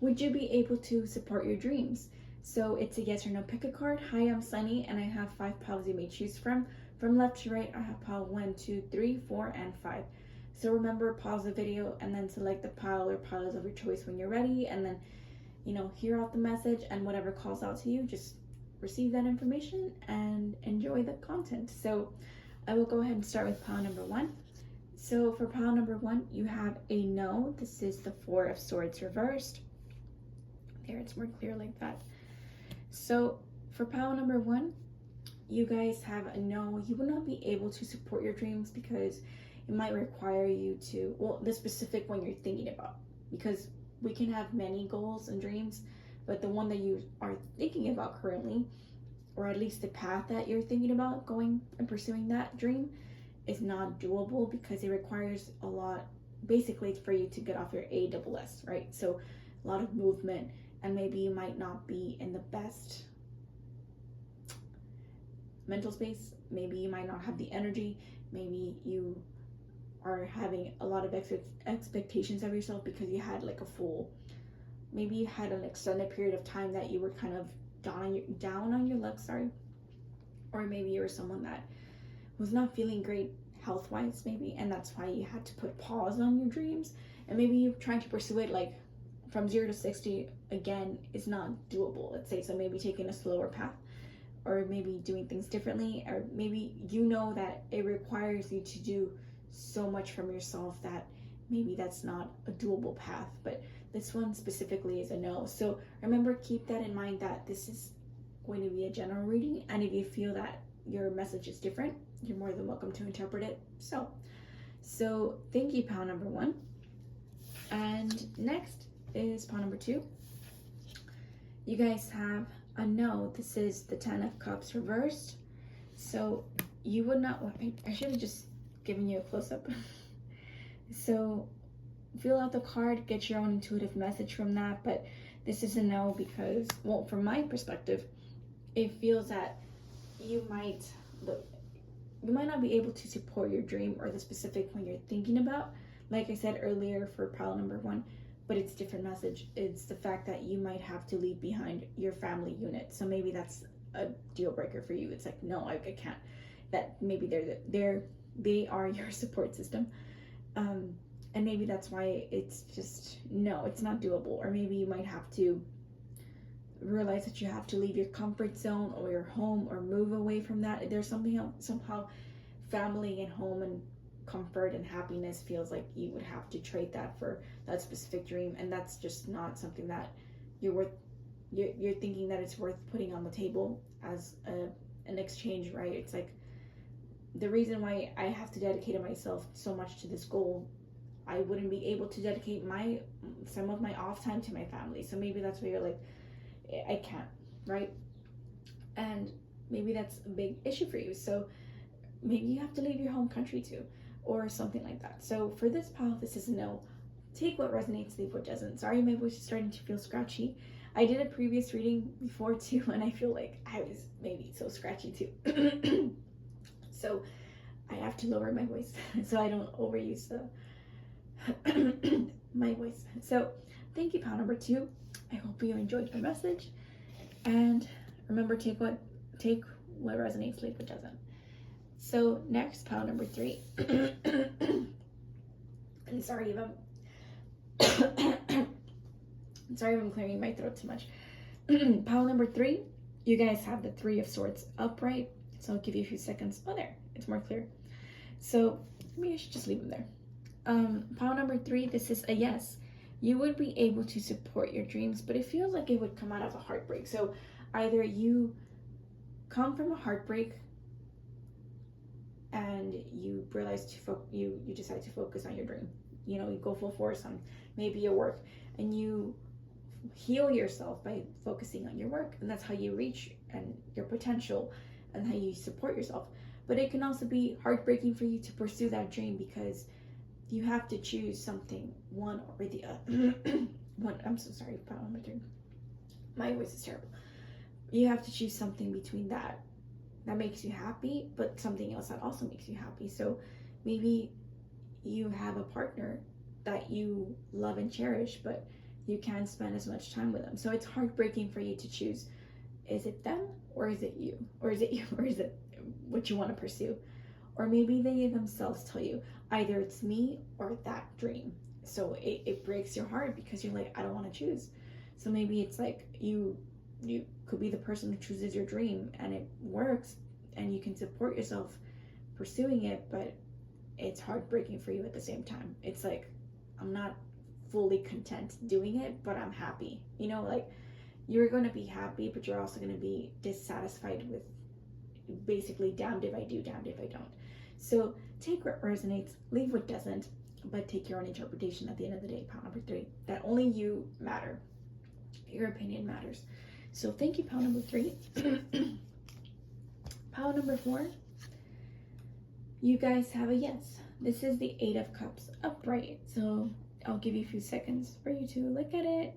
would you be able to support your dreams? So it's a yes or no. Pick a card. Hi, I'm Sunny, and I have 5 piles you may choose from. From left to right, I have pile 1, 2, 3, 4, and 5. So remember, pause the video and then select the pile or piles of your choice when you're ready, and then, hear out the message, and whatever calls out to you, just receive that information and enjoy the content. So I will go ahead and start with pile number 1. So for pile number 1, you have a no. This is the 4 of Swords reversed. There, it's more clear like that. So for pile number 1, you guys have a no. You will not be able to support your dreams because it might require you to, well, the specific one you're thinking about, because we can have many goals and dreams, but the one that you are thinking about currently, or at least the path that you're thinking about going and pursuing that dream, is not doable because it requires a lot. Basically, it's for you to get off your ASS, right? So a lot of movement, and maybe you might not be in the best mental space. Maybe you might not have the energy. Maybe you are having a lot of expectations of yourself because you had like maybe you had an extended period of time that you were kind of down on your luck, or maybe you were someone that was not feeling great health-wise, maybe, and that's why you had to put pause on your dreams. And maybe you're trying to pursue it like from 0 to 60 again is not doable, let's say. So maybe taking a slower path, or maybe doing things differently, or maybe that it requires you to do so much from yourself that maybe that's not a doable path. But this one specifically is a no. So remember, keep that in mind, that this is going to be a general reading, and if you feel that your message is different, you're more than welcome to interpret it. So thank you, pile number 1. And next is pile number 2. You guys have a no. This is the 10 of Cups reversed. So you would not, I should have just given you a close-up. So fill out the card, get your own intuitive message from that, but this is a no because, well, from my perspective, it feels that you might not be able to support your dream or the specific one you're thinking about, like I said earlier for pile number 1, but it's a different message. It's the fact that you might have to leave behind your family unit. So maybe that's a deal breaker for you. It's like, no, I can't. That maybe they are your support system. And maybe that's why it's just, no, it's not doable. Or maybe you might have to realize that you have to leave your comfort zone or your home, or move away from that. There's somehow family and home and comfort and happiness feels like you would have to trade that for that specific dream, and that's just not something that you're thinking that it's worth putting on the table as an exchange, right? It's like, the reason why I have to dedicate myself so much to this goal, I wouldn't be able to dedicate some of my off time to my family. So maybe that's where you're like, I can't, right? And maybe that's a big issue for you. So maybe you have to leave your home country too, or something like that. So for this pile, this is a no. Take what resonates, leave what doesn't. Sorry, my voice is starting to feel scratchy. I did a previous reading before too, and I feel like I was maybe so scratchy too. So I have to lower my voice so I don't overuse my voice. So thank you, pile number 2. I hope you enjoyed my message, and remember, take what resonates, leave what doesn't. So next, pile number 3. And sorry if I'm clearing my throat too much. Pile number 3, you guys have the 3 of Swords upright. So I'll give you a few seconds. Oh, there, it's more clear. So maybe I should just leave them there. Pile number 3, this is a yes. You would be able to support your dreams, but it feels like it would come out of a heartbreak. So either you come from a heartbreak and you realize you decide to focus on your dream. You go full force on maybe your work, and you heal yourself by focusing on your work, and that's how you reach and your potential and how you support yourself. But it can also be heartbreaking for you to pursue that dream because you have to choose something, one or the other. I'm so sorry, pile number 3. My voice is terrible. You have to choose something between that makes you happy, but something else that also makes you happy. So maybe you have a partner that you love and cherish, but you can't spend as much time with them. So it's heartbreaking for you to choose, is it them or is it you? Or is it you or is it what you want to pursue? Or maybe they themselves tell you, either it's me or that dream. So it breaks your heart because you're like, I don't want to choose. So maybe it's like you could be the person who chooses your dream and it works and you can support yourself pursuing it, but it's heartbreaking for you at the same time. It's like, I'm not fully content doing it, but I'm happy. You know, like you're going to be happy, but you're also going to be dissatisfied with basically damned if I do, damned if I don't. So take what resonates, leave what doesn't, but take your own interpretation at the end of the day. Pile number 3, that only you matter. Your opinion matters. So thank you, pile number 3. Pile number 4, you guys have a yes. This is the 8 of Cups upright. So I'll give you a few seconds for you to look at it,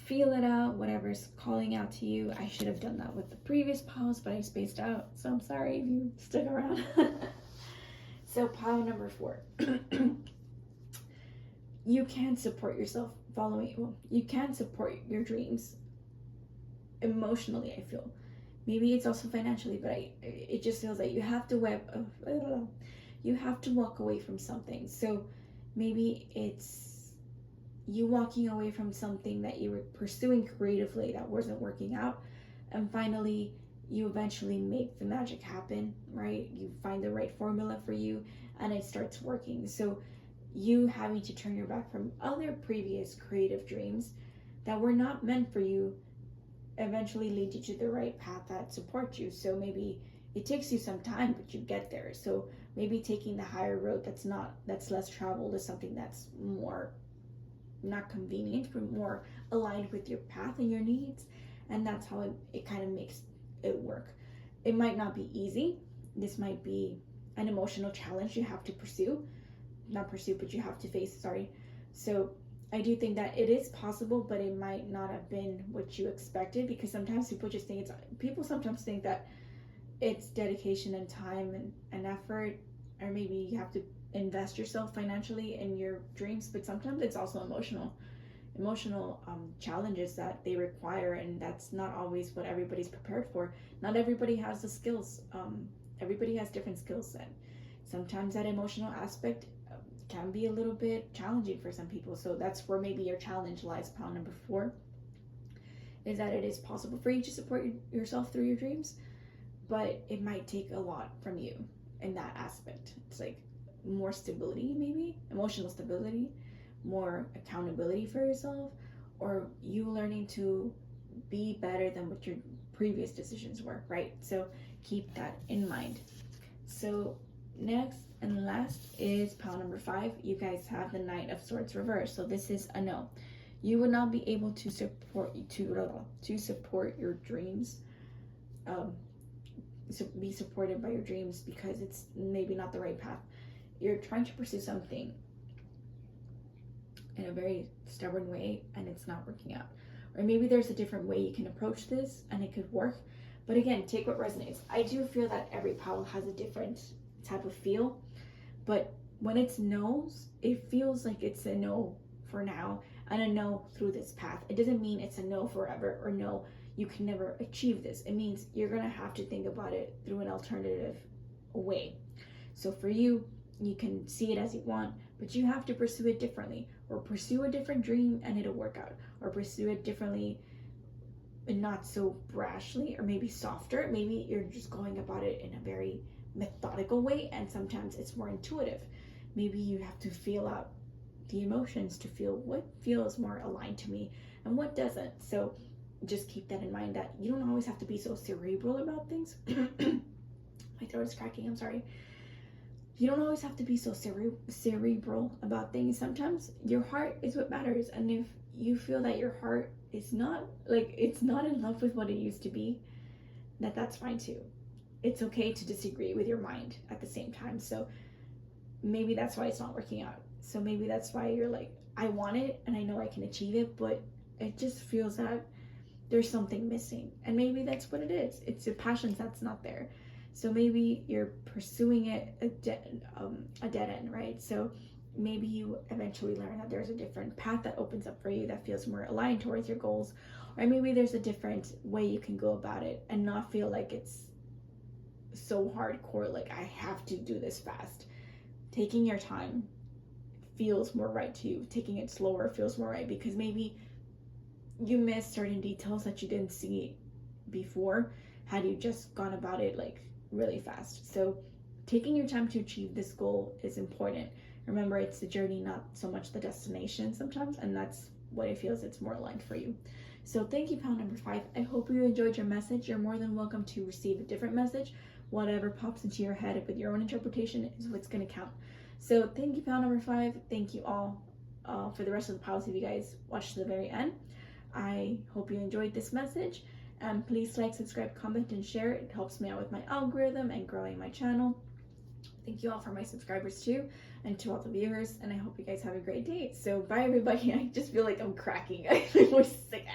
feel it out, whatever's calling out to you. I should have done that with the previous piles, but I spaced out, so I'm sorry if you stuck around. So pile number 4. You can support yourself you can support your dreams emotionally, I feel. Maybe it's also financially, but it just feels like you have to you have to walk away from something. So maybe it's you walking away from something that you were pursuing creatively that wasn't working out, and finally you eventually make the magic happen, right? You find the right formula for you and it starts working. So you having to turn your back from other previous creative dreams that were not meant for you eventually lead you to the right path that supports you. So maybe it takes you some time, but you get there. So maybe taking the higher road that's less traveled is something that's more not convenient, but more aligned with your path and your needs. And that's how it kind of makes it work. It might not be easy. This might be an emotional challenge you have to but you have to face, sorry. So I do think that it is possible, but it might not have been what you expected, because sometimes people sometimes think that it's dedication and time and effort, or maybe you have to invest yourself financially in your dreams, but sometimes it's also emotional challenges that they require, and that's not always what everybody's prepared for. Not everybody has the skills. Everybody has different skill set. Sometimes that emotional aspect can be a little bit challenging for some people. So that's where maybe your challenge lies. Pile number 4 is that it is possible for you to support yourself through your dreams, but it might take a lot from you in that aspect. It's like more stability, maybe emotional stability, more accountability for yourself, or you learning to be better than what your previous decisions were, right? So keep that in mind. So next and last is pile number 5. You guys have the Knight of Swords reversed. So this is a no. You would not be able to support your dreams, be supported by your dreams, because it's maybe not the right path. You're trying to pursue something in a very stubborn way and it's not working out. Or maybe there's a different way you can approach this and it could work. But again, take what resonates. I do feel that every pile has a different type of feel, but when it's no's, it feels like it's a no for now and a no through this path. It doesn't mean it's a no forever, or no, you can never achieve this. It means you're gonna have to think about it through an alternative way. So for you, you can see it as you want, but you have to pursue it differently, or pursue a different dream and it'll work out, or pursue it differently and not so brashly, or maybe softer. Maybe you're just going about it in a very methodical way, and sometimes it's more intuitive. Maybe you have to feel out the emotions to feel what feels more aligned to me and what doesn't. So just keep that in mind, that you don't always have to be so cerebral about things. My throat is cracking, I'm sorry. You don't always have to be so cerebral about things. Sometimes your heart is what matters, and if you feel that your heart is not, like, it's not in love with what it used to be, that's fine too. It's okay to disagree with your mind at the same time. So maybe that's why it's not working out. So maybe that's why you're like, I want it and I know I can achieve it, but it just feels that there's something missing. And maybe that's what it is. It's a passion that's not there. So maybe you're pursuing it a dead end, right? So maybe you eventually learn that there's a different path that opens up for you that feels more aligned towards your goals, or maybe there's a different way you can go about it and not feel like it's so hardcore, like I have to do this fast. Taking your time feels more right to you. Taking it slower feels more right, because maybe you missed certain details that you didn't see before had you just gone about it like really fast. So taking your time to achieve this goal is important. Remember, it's the journey, not so much the destination sometimes, and that's what it feels it's more aligned for you. So thank you, pal number 5. I hope you enjoyed your message. You're more than welcome to receive a different message. Whatever pops into your head with your own interpretation is what's going to count. So thank you, pal number 5. Thank you all for the rest of the pals if you guys watched to the very end. I hope you enjoyed this message. And please like, subscribe, comment, and share. It helps me out with my algorithm and growing my channel. Thank you all for my subscribers too, and to all the viewers, and I hope you guys have a great day. So bye everybody. I just feel like I'm cracking. My voice is like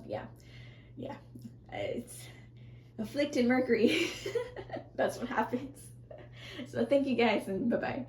yeah, it's afflicted Mercury. That's what happens. So thank you guys, and bye bye.